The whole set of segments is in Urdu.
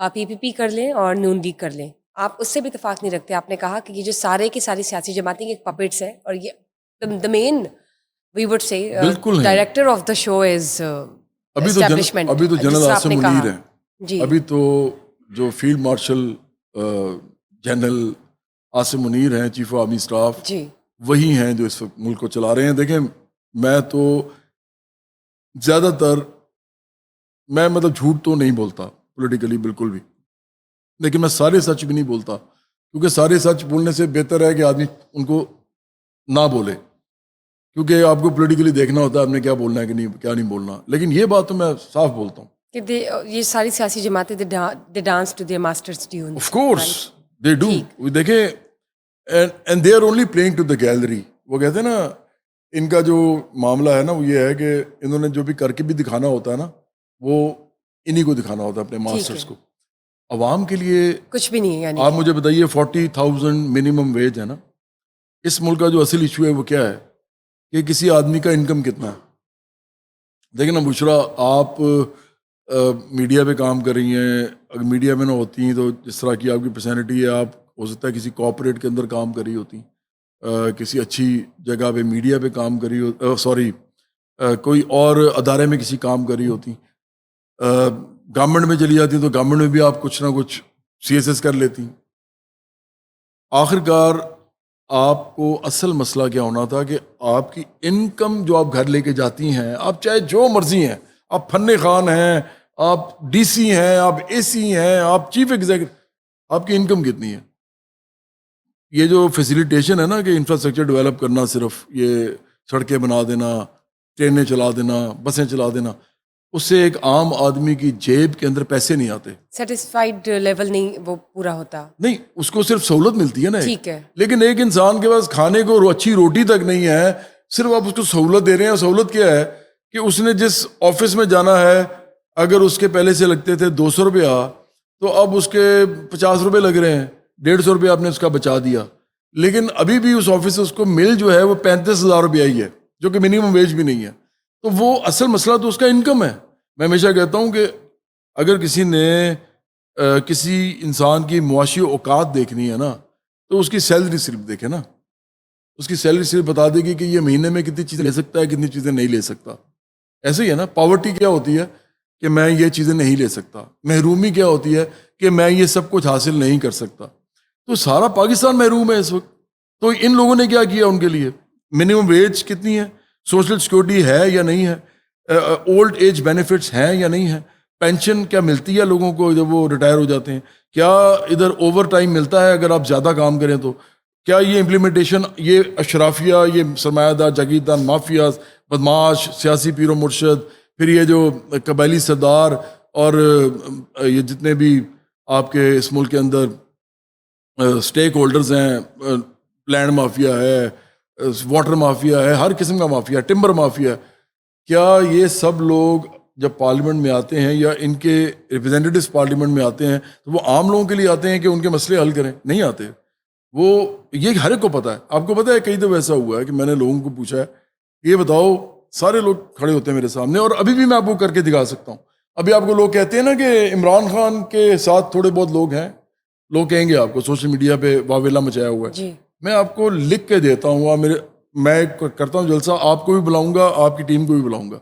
پی پی پی کر لیں اور نون لیگ کر لیں, آپ اس سے بھی اتفاق نہیں رکھتے. آپ نے کہا کہ یہ جو سارے کی ساری سیاسی جماعتیں ایک پپٹس ہے, اور یہ دا مین وی وڈ سے بالکل ہیں. Director of the show is establishment. ابھی تو جنرل عاصم منیر ہیں. جی ابھی تو جو field marshal general Asim Munir ہیں, چیف آف آرمی اسٹاف, جی وہی ہیں جو اس وقت ملک کو چلا رہے ہیں. دیکھیں میں تو زیادہ تر میں مطلب جھوٹ تو نہیں بولتا پولیٹیکلی بالکل بھی, لیکن میں سارے سچ بھی نہیں بولتا, کیونکہ سارے سچ بولنے سے بہتر ہے کہ آدمی ان کو نہ بولے, کیونکہ آپ کو پولیٹیکلی دیکھنا ہوتا ہے آپ نے کیا بولنا ہے کہ نہیں کیا نہیں بولنا. لیکن یہ بات تو میں صاف بولتا ہوں کہ یہ ساری سیاسی جماعتیں they dance to their masters tune. Of course they do. دیکھیں and they are only playing to the gallery. وہ کہتے ہیں نا ان کا جو معاملہ ہے نا وہ یہ ہے کہ انہوں نے جو بھی کر کے بھی دکھانا ہوتا ہے نا وہ انہی کو دکھانا ہوتا ہے اپنے ماسٹرز کو. عوام کے لیے کچھ بھی نہیں ہے. یعنی آپ مجھے بتائیے 40,000 منیمم ویج ہے نا, اس ملک کا جو اصل ایشو ہے وہ کیا ہے کہ کسی آدمی کا انکم کتنا ہے. دیکھیں نا بشرا, آپ میڈیا پہ کام کر رہی ہیں, اگر میڈیا میں نہ ہوتی ہیں تو جس طرح کی آپ کی پرسنالٹی ہے, آپ ہو سکتا ہے کسی کارپوریٹ کے اندر کام کر رہی ہوتی, کسی اچھی جگہ پہ میڈیا پہ کام کر رہی ہو, کوئی اور ادارے میں کسی کام کر رہی ہوتی, گورنمنٹ میں چلی جاتی تو گورنمنٹ میں بھی آپ کچھ نہ کچھ CSS کر لیتی. آخر کار آپ کو اصل مسئلہ کیا ہونا تھا کہ آپ کی انکم جو آپ گھر لے کے جاتی ہیں, آپ چاہے جو مرضی ہیں, آپ فن خان ہیں, آپ DC ہیں, آپ AC ہیں, آپ چیف ایگزیکٹو, آپ کی انکم کتنی ہے. یہ جو فیسیلیٹیشن ہے نا کہ انفراسٹرکچر ڈیولپ کرنا, صرف یہ سڑکیں بنا دینا, ٹرینیں چلا دینا, بسیں چلا دینا, اس سے ایک عام آدمی کی جیب کے اندر پیسے نہیں آتے. سیٹسفائیڈ لیول نہیں وہ پورا ہوتا. نہیں, اس کو صرف سہولت ملتی ہے نا, ٹھیک ہے, لیکن ایک انسان کے پاس کھانے کو اچھی روٹی تک نہیں ہے, صرف آپ اس کو سہولت دے رہے ہیں. سہولت کیا ہے کہ اس نے جس آفس میں جانا ہے, اگر اس کے پہلے سے لگتے تھے 200 روپیہ تو اب اس کے 50 روپے لگ رہے ہیں, 150 روپیہ آپ نے اس کا بچا دیا. لیکن ابھی بھی اس آفس سے اس کو مل جو ہے وہ 35,000 روپیہ ہی ہے, جو کہ منیمم ویج بھی نہیں ہے. تو وہ اصل مسئلہ تو اس کا انکم ہے. میں ہمیشہ کہتا ہوں کہ اگر کسی نے کسی انسان کی معاشی اوقات دیکھنی ہے نا تو اس کی سیلری صرف دیکھے نا, اس کی سیلری صرف بتا دے گی کہ یہ مہینے میں کتنی چیزیں لے سکتا ہے, کتنی چیزیں نہیں لے سکتا. ایسے ہی ہے نا, پاورٹی کیا ہوتی ہے کہ میں یہ چیزیں نہیں لے سکتا, محرومی کیا ہوتی ہے کہ میں یہ سب کچھ حاصل نہیں کر سکتا. تو سارا پاکستان محروم ہے اس وقت. تو ان لوگوں نے کیا کیا ان کے لیے؟ منیمم ویج کتنی ہے, سوشل سیکورٹی ہے یا نہیں ہے, اولڈ ایج بینیفٹس ہیں یا نہیں ہے, پینشن کیا ملتی ہے لوگوں کو جب وہ ریٹائر ہو جاتے ہیں, کیا ادھر اوور ٹائم ملتا ہے اگر آپ زیادہ کام کریں تو, کیا یہ امپلیمنٹیشن, یہ اشرافیہ, یہ سرمایہ دار جاگیردار مافیاز, بدماش, سیاسی پیر و مرشد, پھر یہ جو قبائلی سردار اور یہ جتنے بھی آپ کے اس ملک کے اندر اسٹیک ہولڈرز ہیں, لینڈ مافیا ہے, واٹر مافیا ہے, ہر قسم کا مافیا, ٹمبر مافیا, کیا یہ سب لوگ جب پارلیمنٹ میں آتے ہیں یا ان کے ریپرزینٹیوز پارلیمنٹ میں آتے ہیں تو وہ عام لوگوں کے لیے آتے ہیں کہ ان کے مسئلے حل کریں؟ نہیں آتے. وہ یہ ہر ایک کو پتہ ہے. آپ کو پتہ ہے کئی دفعہ ایسا ہوا ہے کہ میں نے لوگوں کو پوچھا ہے یہ بتاؤ, سارے لوگ کھڑے ہوتے ہیں میرے سامنے اور ابھی بھی میں آپ کو کر کے دکھا سکتا ہوں. ابھی آپ کو لوگ کہتے ہیں نا کہ عمران خان کے ساتھ تھوڑے بہت لوگ ہیں, لوگ کہیں گے آپ کو سوشل میڈیا پہ واویلا مچایا ہوا ہے. جی میں آپ کو لکھ کے دیتا ہوں, میں کرتا ہوں جلسہ, آپ کو بھی بلاؤں گا, آپ کی ٹیم کو بھی بلاؤں گا.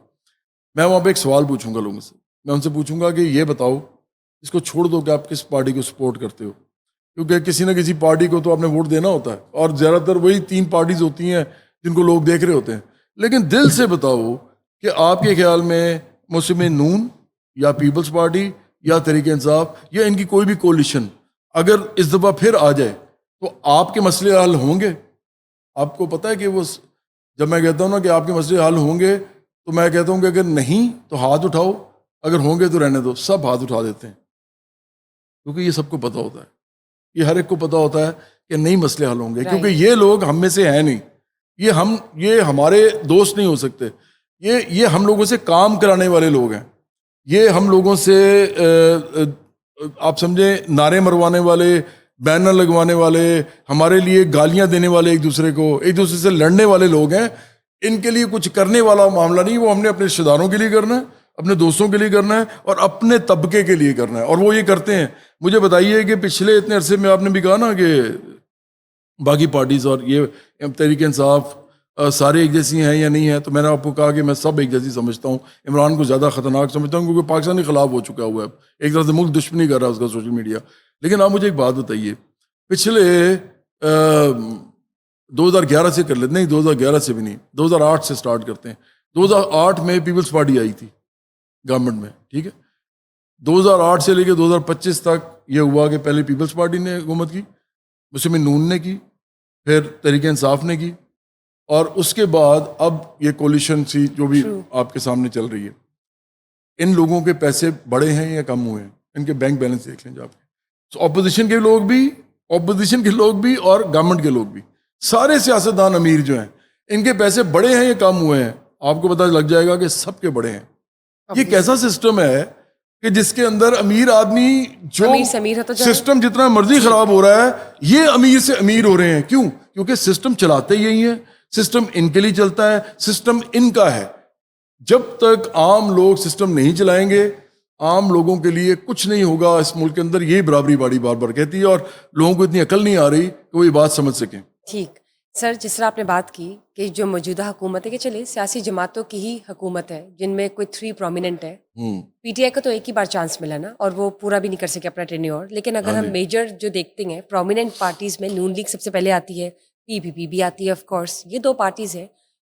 میں وہاں پہ ایک سوال پوچھوں گا لوگوں سے, میں ان سے پوچھوں گا کہ یہ بتاؤ اس کو چھوڑ دو کہ آپ کس پارٹی کو سپورٹ کرتے ہو, کیونکہ کسی نہ کسی پارٹی کو تو آپ نے ووٹ دینا ہوتا ہے, اور زیادہ تر وہی 3 پارٹیز ہوتی ہیں جن کو لوگ دیکھ رہے ہوتے ہیں. لیکن دل سے بتاؤ کہ آپ کے خیال میں مسلم نون یا پیپلز پارٹی یا تحریک انصاف یا ان کی کوئی بھی کولیشن اگر اس دفعہ پھر آ جائے تو آپ کے مسئلے حل ہوں گے؟ آپ کو پتہ ہے کہ وہ جب میں کہتا ہوں نا کہ آپ کے مسئلے حل ہوں گے تو میں کہتا ہوں کہ اگر نہیں تو ہاتھ اٹھاؤ, اگر ہوں گے تو رہنے دو. سب ہاتھ اٹھا دیتے ہیں کیونکہ یہ سب کو پتہ ہوتا ہے, یہ ہر ایک کو پتہ ہوتا ہے کہ نہیں مسئلے حل ہوں گے, کیونکہ یہ لوگ ہم میں سے ہیں نہیں, یہ ہمارے دوست نہیں ہو سکتے, یہ ہم لوگوں سے کام کرانے والے لوگ ہیں, یہ ہم لوگوں سے آپ سمجھیں نعرے مروانے والے, بینر لگوانے والے, ہمارے لیے گالیاں دینے والے, ایک دوسرے سے لڑنے والے لوگ ہیں. ان کے لیے کچھ کرنے والا معاملہ نہیں, وہ ہم نے اپنے رشتہ داروں کے لیے کرنا ہے, اپنے دوستوں کے لیے کرنا ہے اور اپنے طبقے کے لیے کرنا ہے, اور وہ یہ کرتے ہیں. مجھے بتائیے کہ پچھلے اتنے عرصے میں آپ نے بھی کہا نا کہ باقی پارٹیز اور یہ تحریک انصاف سارے ایک جیسی ہیں یا نہیں ہیں, تو میں نے آپ کو کہا کہ میں سب ایک جیسی سمجھتا ہوں. عمران کو زیادہ خطرناک سمجھتا ہوں کیونکہ پاکستان کے خلاف ہو چکا ہوا ہے, ایک طرح سے ملک دشمنی کر رہا ہے اس کا سوشل میڈیا. لیکن آپ مجھے ایک بات بتائیے, پچھلے 2011 سے کر لیتے, نہیں 2011 سے بھی نہیں, 2008 سے سٹارٹ کرتے ہیں. 2008 میں پیپلز پارٹی آئی تھی گورنمنٹ میں, ٹھیک ہے. 2008 سے لے کے 2025 تک یہ ہوا کہ پہلے پیپلز پارٹی نے حکومت کی, مسلم نون نے کی, پھر تحریک انصاف نے کی, اور اس کے بعد اب یہ کولیشن سی جو بھی آپ کے سامنے چل رہی ہے. ان لوگوں کے پیسے بڑے ہیں یا کم ہوئے ہیں؟ ان کے بینک بیلنس دیکھ لیں آپ کے. اپوزیشن کے لوگ بھی اور گورنمنٹ کے لوگ بھی, سارے سیاستدان امیر جو ہیں, ان کے پیسے بڑے ہیں یا کم ہوئے ہیں؟ آپ کو پتہ لگ جائے گا کہ سب کے بڑے ہیں. یہ کیسا سسٹم ہے کہ جس کے اندر امیر آدمی جو سسٹم جتنا مرضی خراب ہو رہا ہے, یہ امیر سے امیر ہو رہے ہیں. کیوں؟ کیونکہ سسٹم چلاتے یہی ہیں, سسٹم ان کے لیے چلتا ہے, سسٹم ان کا ہے. جب تک عام لوگ سسٹم نہیں چلائیں گے, عام لوگوں کے لیے کچھ نہیں ہوگا اس ملک کے اندر. یہی برابری باڑی بار بار کہتی ہے, اور لوگوں کو اتنی عقل نہیں آ رہی کہ وہ یہ بات سمجھ سکیں. ٹھیک سر, جس طرح آپ نے بات کی کہ جو موجودہ حکومت ہے, کہ چلے سیاسی جماعتوں کی ہی حکومت ہے جن میں کوئی 3 پرومیننٹ ہے. پی ٹی آئی کو تو ایک ہی بار چانس ملا نا, اور وہ پورا بھی نہیں کر سکے اپنا ٹینیور. لیکن اگر ہم میجر جو دیکھتے ہیں پرومیننٹ پارٹیز میں, نون لیگ سب سے پہلے آتی ہے, پی پی پی بھی آتی ہے آف کورس. یہ 2 پارٹیز ہیں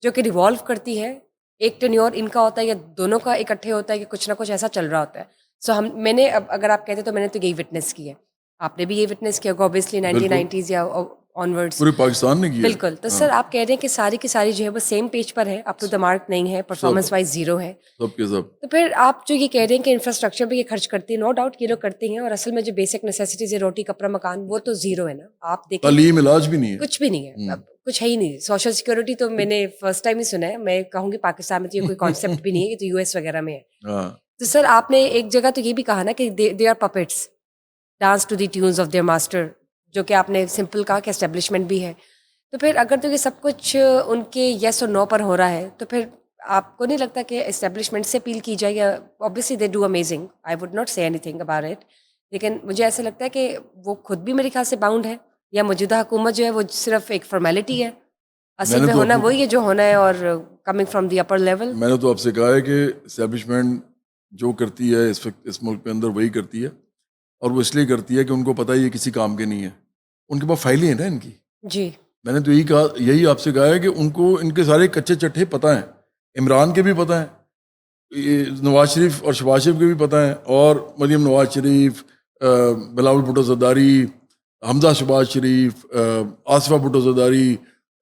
جو کہ ریوالو کرتی ہے. ایک ٹینیور ان کا ہوتا ہے یا دونوں کا اکٹھے ہوتا ہے کہ کچھ نہ کچھ ایسا چل رہا ہوتا ہے. سو میں نے اگر آپ کہتے تو میں نے تو یہی وٹنس کی ہے, آپ نے بھی یہ وٹنس کیا ہوگا اوبیسلی 1990s یا آنورڈس پورے پاکستان نے کیا. بالکل. تو سر آپ کہہ رہے ہیں کہ ساری کی ساری جو ہے وہ سیم پیج پر ہے, اپ ٹو دا مارک نہیں ہے, پرفارمنس وائز 0 ہے سب کے سب. تو پھر آپ جو یہ کہہ رہے ہیں کہ انفراسٹرکچر پہ یہ خرچ کرتی ہے, نو ڈاؤٹ یہ لوگ کرتے ہیں, اور اصل میں جو بیسک نیسیسٹیز ہے, روٹی کپڑا مکان, وہ تو 0 ہے نا. آپ دیکھیں تعلیم علاج بھی نہیں ہے, کچھ بھی نہیں ہے, اب کچھ ہے ہی نہیں. سوشل سیکورٹی تو میں نے فرسٹ ٹائم ہی سنا ہے. میں کہوں گی پاکستان میں تو یہ کوئی کانسیپٹ بھی نہیں ہے, یہ تو یو ایس وغیرہ میں ہے. تو سر آپ نے ایک جگہ تو یہ بھی کہا نا کہ they are puppets dance to the tunes of their master, جو کہ آپ نے سمپل کہا کہ اسٹیبلشمنٹ بھی ہے. تو پھر اگر تو یہ سب کچھ ان کے یس اور نو پر ہو رہا ہے, تو پھر آپ کو نہیں لگتا کہ اسٹیبلشمنٹ سے اپیل کی جائے؟ یا obviously they do amazing, I would not سے اینی تھنگ اباؤٹ اٹ, لیکن مجھے ایسا لگتا ہے کہ وہ خود بھی میرے خیال سے باؤنڈ ہے, یا موجودہ حکومت جو ہے وہ صرف ایک فارمیلٹی ہے, اصل میں ہونا وہی ہے جو ہونا ہے, اور coming from the upper level. میں نے تو آپ سے کہا ہے کہ اسٹیبلشمنٹ جو کرتی ہے اس وقت اس ملک کے اندر وہی کرتی ہے, اور وہ اس لیے کرتی ہے کہ ان کو پتہ ہے یہ کسی کام کے نہیں ہے. ان کے پاس فائلیں ہیں نا ان کی. جی میں نے تو یہی آپ سے کہا ہے کہ ان کو ان کے سارے کچے چٹھے پتہ ہیں. عمران کے بھی پتہ ہیں, نواز شریف اور شہباز شریف کے بھی پتہ ہیں, اور مریم نواز شریف, بلاول بھٹو زرداری, حمزہ شہباز شریف, آصفہ بھٹو زرداری,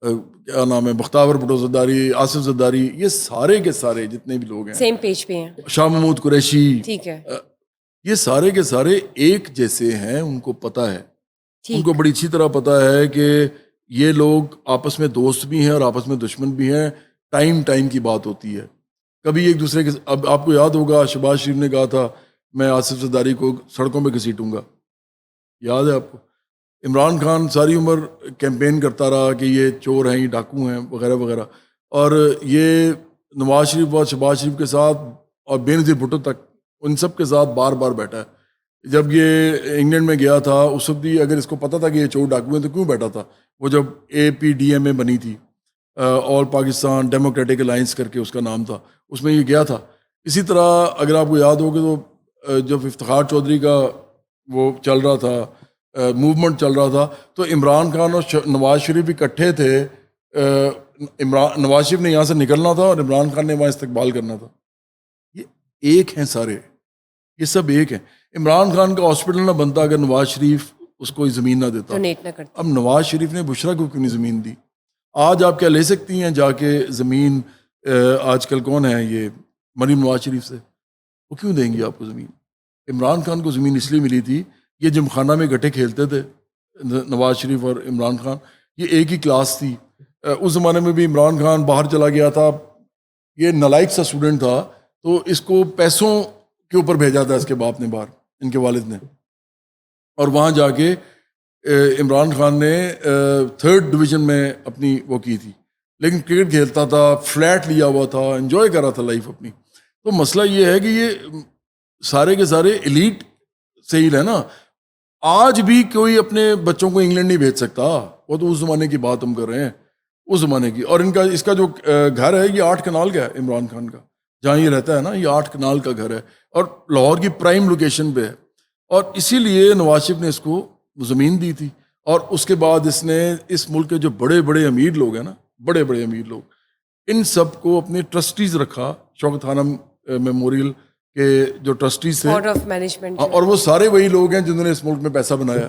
کیا نام ہے, بختیور بھٹو زرداری, آصف زرداری, یہ سارے کے سارے جتنے بھی لوگ ہیں سیم پیج پہ ہیں. شاہ محمود قریشی, ٹھیک ہے, یہ سارے کے سارے ایک جیسے ہیں. ان کو پتہ ہے, ان کو بڑی اچھی طرح پتہ ہے کہ یہ لوگ آپس میں دوست بھی ہیں اور آپس میں دشمن بھی ہیں. ٹائم کی بات ہوتی ہے, کبھی ایک دوسرے کے, اب آپ کو یاد ہوگا شہباز شریف نے کہا تھا میں آصف زرداری کو سڑکوں پہ گھسیٹوں گا, یاد ہے آپ کو؟ عمران خان ساری عمر کیمپین کرتا رہا کہ یہ چور ہیں, یہ ڈاکو ہیں, وغیرہ وغیرہ, اور یہ نواز شریف اور شہباز شریف کے ساتھ اور بینظیر بھٹو تک ان سب کے ساتھ بار بار بیٹھا ہے. جب یہ انگلینڈ میں گیا تھا اس وقت بھی اگر اس کو پتہ تھا کہ یہ چور ڈاکو ہیں تو کیوں بیٹھا تھا؟ وہ جب APDMA بنی تھی, آل پاکستان ڈیموکریٹک الائنس کر کے اس کا نام تھا, اس میں یہ گیا تھا. اسی طرح اگر آپ کو یاد ہوگا تو جب افتخار چودھری کا وہ چل رہا تھا, موومنٹ چل رہا تھا, تو عمران خان اور نواز شریف اکٹھے تھے. نواز شریف نے یہاں سے نکلنا تھا اور عمران خان نے وہاں استقبال کرنا تھا. یہ ایک ہیں سارے, یہ سب ایک ہیں. عمران خان کا ہاسپٹل نہ بنتا اگر نواز شریف اس کو زمین نہ دیتا. اب نواز شریف نے بشرا کو کیوں نہیں زمین دی؟ آج آپ کیا لے سکتی ہیں جا کے زمین؟ آج کل کون ہے یہ مریم نواز شریف سے, وہ کیوں دیں گی آپ کو زمین؟ عمران خان کو زمین اس لیے ملی تھی, یہ جم خانہ میں گٹے کھیلتے تھے نواز شریف اور عمران خان, یہ ایک ہی کلاس تھی. اس زمانے میں بھی عمران خان باہر چلا گیا تھا, یہ نالائق سا اسٹوڈنٹ تھا, تو اس کو پیسوں کے اوپر بھیجا تھا اس کے باپ نے باہر, ان کے والد نے, اور وہاں جا کے عمران خان نے 3rd ڈویژن میں اپنی وہ کی تھی, لیکن کرکٹ کھیلتا تھا, فلیٹ لیا ہوا تھا, انجوائے کر رہا تھا لائف اپنی. تو مسئلہ یہ ہے کہ یہ سارے کے سارے ایلیٹ سے ہی ہے نا. آج بھی کوئی اپنے بچوں کو انگلینڈ نہیں بھیج سکتا, وہ تو اس زمانے کی بات ہم کر رہے ہیں, اس زمانے کی. اور اس کا جو گھر ہے یہ 8 کنال کا ہے, عمران خان کا جہاں یہ رہتا ہے نا, یہ 8 کنال کا گھر ہے اور لاہور کی پرائم لوکیشن پہ ہے. اور اسی لیے نواز شریف نے اس کو زمین دی تھی. اور اس کے بعد اس نے اس ملک کے جو بڑے بڑے امیر لوگ ہیں نا, بڑے بڑے امیر لوگ, ان سب کو اپنے ٹرسٹیز رکھا. شوکت خانم میموریل کے جو ٹرسٹیز تھے, بورڈ آف مینجمنٹ, اور وہ سارے وہی لوگ ہیں جنہوں نے اس ملک میں پیسہ بنایا.